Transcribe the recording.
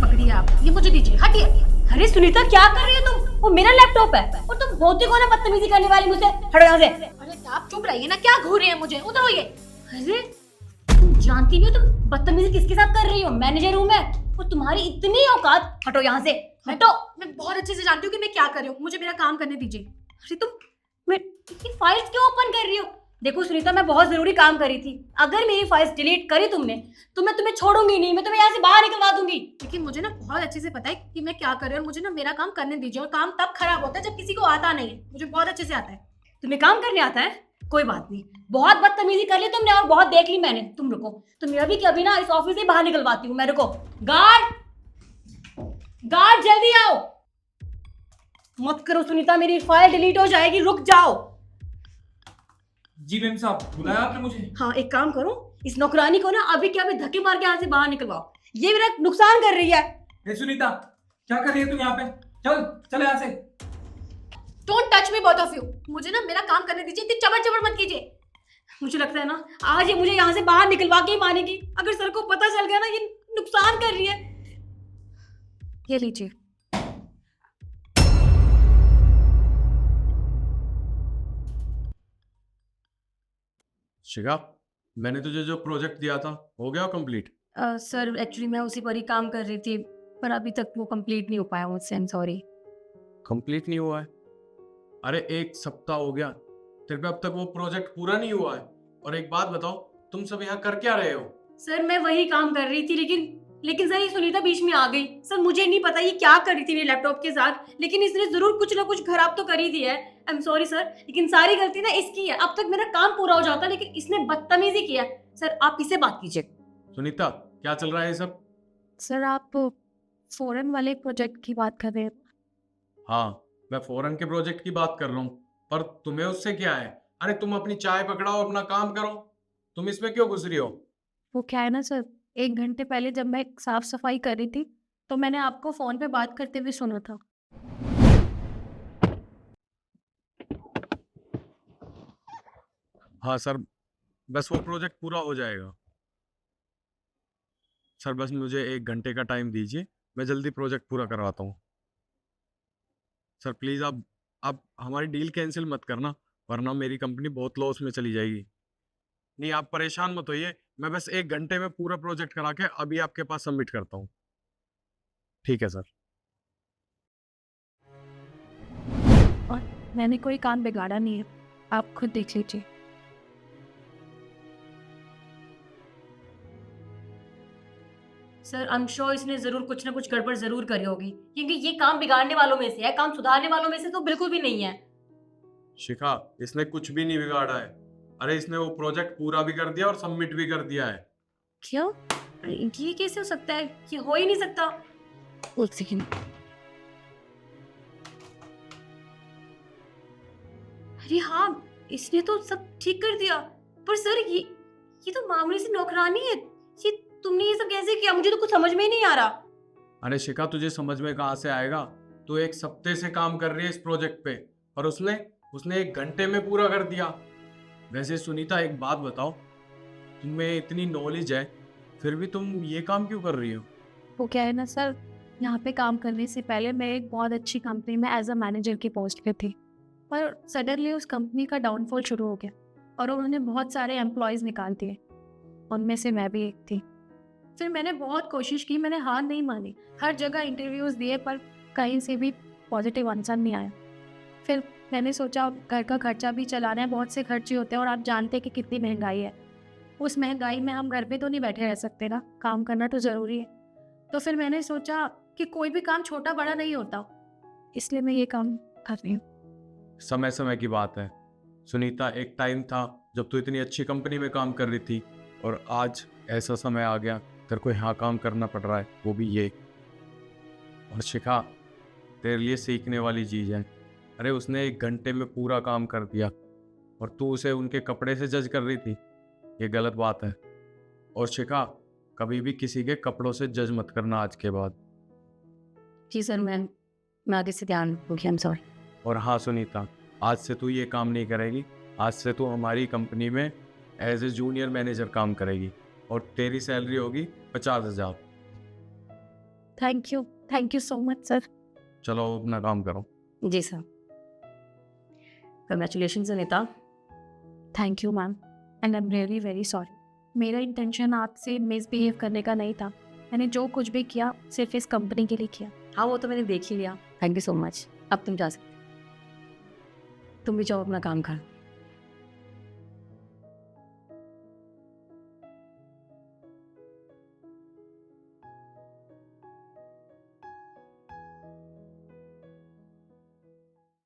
पकड़िए आप, ये मुझे दीजिए, हटिए। अरे सुनीता क्या कर रही हो तुम? वो मेरा लैपटॉप है और तुम होती कौन है बदतमीजी करने वाली मुझसे? हटो यहाँ से। अरे आप चुप रहिए ना, क्या घूर रही है मुझे, उधर होइए। अरे तुम जानती भी हो तुम बदतमीजी किसके साथ कर रही हो? मैनेजर हूँ मैं और तुम्हारी इतनी औकात। हटो यहाँ से, हटो। मैं बहुत अच्छे से जानती हूँ कि मैं क्या कर रही हूँ, मुझे मेरा काम करने दीजिए। अरे तुम मेरी फाइल्स क्यों ओपन कर रही हो? देखो सुनीता, मैं बहुत जरूरी काम करी थी। अगर मेरी फाइल्स डिलीट करी तुमने तो मैं तुम्हें छोड़ूंगी नहीं, मैं तुम्हें यहाँ से बाहर निकलवा दूंगी। लेकिन मुझे ना बहुत अच्छे से पता है कि मैं क्या कर रही हूँ और मुझे ना मेरा काम करने दीजिए। और काम तब खराब होता है जब किसी को आता नहीं है, मुझे बहुत अच्छे से आता है। तुम्हें काम करने आता है? कोई बात नहीं, बहुत बदतमीजी कर ली तुमने और बहुत देख ली मैंने। तुम रुको, तुम अभी के अभी ना इस ऑफिस से बाहर निकलवाती हूँ मैं। रुको, गार्ड गार्ड जल्दी आओ। मत करो सुनीता, मेरी फाइल डिलीट हो जाएगी, रुक जाओ। जी मैम साहब, बुलाया आपने मुझे? हाँ, एक काम करो, इस नौकरानी को ना अभी के अभी धक्के मार के यहाँ से बाहर निकलवाओ। ये मेरा नुकसान कर रही है। हे सुनीता, क्या कर रही है तुम यहाँ पे? चल यहाँ से। Don't touch me both of you. मुझे ना मेरा काम करने दीजिए, इतनी चबर चबर मत कीजिए। मुझे लगता है ना आज ये मुझे यहाँ से बाहर निकलवा के ही मानेगी। अगर सर को पता चल गया ना ये नुकसान कर रही है। ये लीजिए। शिखा, मैंने तुझे जो प्रोजेक्ट दिया था हो गया कंप्लीट? सर एक्चुअली मैं उसी पर ही काम कर रही थी, पर अभी तक वो कंप्लीट नहीं हो पाया मुझसे। I am sorry. कंप्लीट नहीं हुआ है? अरे 1 सप्ताह हो गया, तेरे पे अब तक वो प्रोजेक्ट पूरा नहीं हुआ है। और एक बात बताओ, तुम सब यहाँ कर क्या रहे हो? सर मैं वही काम कर रही थी, लेकिन सर ये सुनीता बीच में आ गई। सर मुझे नहीं पता ये क्या कर रही थी मेरे लैपटॉप के साथ, लेकिन इसने जरूर कुछ ना कुछ खराब तो कर ही दिया है। आई एम सॉरी सर, लेकिन सारी गलती ना इसकी है। अब तक मेरा काम पूरा हो जाता, लेकिन इसने बदतमीजी किया। सर आप इससे बात कीजिए। सुनीता, क्या चल रहा है ये सब? सर आप फॉरेन वाले प्रोजेक्ट की बात कर रहे हैं? हाँ, मैं फॉरेन के प्रोजेक्ट की बात कर रहा हूँ, पर तुम्हें उससे क्या है? अरे तुम अपनी चाय पकड़ाओ, अपना काम करो। तुम इसमें क्यों घुस रही हो? वो क्या है ना सर, 1 घंटे पहले जब मैं साफ सफाई कर रही थी तो मैंने आपको फोन पे बात करते हुए सुना था। हाँ सर, बस वो प्रोजेक्ट पूरा हो जाएगा। सर बस मुझे 1 घंटे का टाइम दीजिए, मैं जल्दी प्रोजेक्ट पूरा करवाता हूँ। सर प्लीज़ आप हमारी डील कैंसिल मत करना, वरना मेरी कंपनी बहुत लॉस में चली जाएगी। नहीं, आप परेशान मत होइए, मैं बस 1 घंटे में पूरा प्रोजेक्ट करा के अभी आपके पास सबमिट करता हूँ। ठीक है सर। और मैंने कोई काम बिगाड़ा नहीं है, आप खुद देख लीजिए। सर आई एम श्योर इसने जरूर कुछ ना कुछ गड़बड़ जरूर करी होगी, क्योंकि ये काम बिगाड़ने वालों में से है, काम सुधारने वालों में से तो बिल्कुल भी नहीं है। शिखा, इसने कुछ भी नहीं बिगाड़ा है। अरे इसने वो प्रोजेक्ट पूरा भी कर दिया और सबमिट भी कर दिया है। क्यों? ये कैसे हो सकता है? ये हो ही नहीं सकता। एक सेकेंड। अरे हाँ, इसने तो सब ठीक कर दिया। पर सर ये तो मामूली सी नौकरानी है। ये तुमने ये सब कैसे किया? मुझे तो कुछ समझ में ही नहीं आ रहा। अरे शिखा, तुझे समझ में कहाँ से आएगा? तू 1 सप्ते से काम कर रही है इस प्रोजेक्ट पे, और उसने 1 घंटे में पूरा कर दिया। वैसे सुनीता, एक बात बताओ, तुम्हें इतनी नॉलेज है फिर भी तुम ये काम क्यों कर रही हो? वो क्या है ना सर, यहाँ पे काम करने से पहले मैं एक बहुत अच्छी कंपनी में एज अ मैनेजर की पोस्ट पे थी, पर सडनली उस कंपनी का डाउनफॉल शुरू हो गया और उन्होंने बहुत सारे एम्प्लॉयज़ निकाल दिए, उनमें से मैं भी एक थी। फिर मैंने बहुत कोशिश की, मैंने हार नहीं मानी, हर जगह इंटरव्यूज़ दिए पर कहीं से भी पॉजिटिव आंसर नहीं आया। फिर मैंने सोचा घर का खर्चा भी चलाना है, बहुत से खर्चे होते हैं और आप जानते हैं कि कितनी महंगाई है। उस महंगाई में हम घर पे तो नहीं बैठे रह सकते ना, काम करना तो ज़रूरी है। तो फिर मैंने सोचा कि कोई भी काम छोटा बड़ा नहीं होता, इसलिए मैं ये काम कर रही हूँ। समय समय की बात है सुनीता। एक टाइम था जब तू इतनी अच्छी कंपनी में काम कर रही थी, और आज ऐसा समय आ गया तेरे को यहाँ काम करना पड़ रहा है, वो भी ये। और शिखा, तेरे लिए सीखने वाली चीज़ है। अरे उसने 1 घंटे में पूरा काम कर दिया और तू उसे उनके कपड़े से जज कर रही थी, ये गलत बात है। और शिखा, कभी भी किसी के कपड़ों से जज मत करना आज के बाद। जी सर, मैं आगे से ध्यान रखूंगी। I am sorry. और हाँ सुनीता, आज से तू ये काम नहीं करेगी। आज से तू हमारी कंपनी में एज ए जूनियर मैनेजर काम करेगी और तेरी सैलरी होगी 50,000। Thank you so much sir. चलो अपना काम करो। जी sir. Congratulation Sunita. Thank you ma'am and I am really very sorry. मेरा इंटेंशन आपसे मिसबिहेव करने का नहीं था। मैंने जो कुछ भी किया सिर्फ इस कंपनी के लिए किया। हाँ वो तो मैंने देख ही लिया। Thank you so much. अब तुम जा सकते, तुम भी जाओ अपना काम कर।